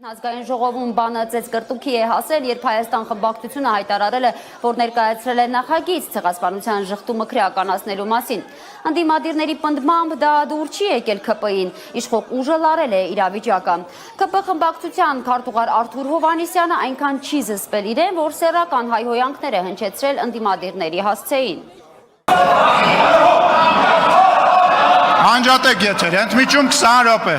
Ազգային ժողովում բանը ծեծկրտուքի է հասել, երբ Հայաստան խմբակցությունը հայտարարել է, որ ներկայացրել է նախագիծ ցեղասպանության ժխտումը քրեականացնելու մասին։ Ընդդիմադիրների պնդմամբ դա դուր չի եկել ՔՊ-ին, իշխող ուժը լարել է իրավիճակը։ ՔՊ խմբակցության քարտուղար Արթուր Հովհաննիսյանը այնքան չի զսպել իրեն, որ սեռական հայհոյանքներ է հնչեցրել ընդդիմադիրների հասցեին։ Անջատեք եթեր, ընդմիջում 20 րոպե։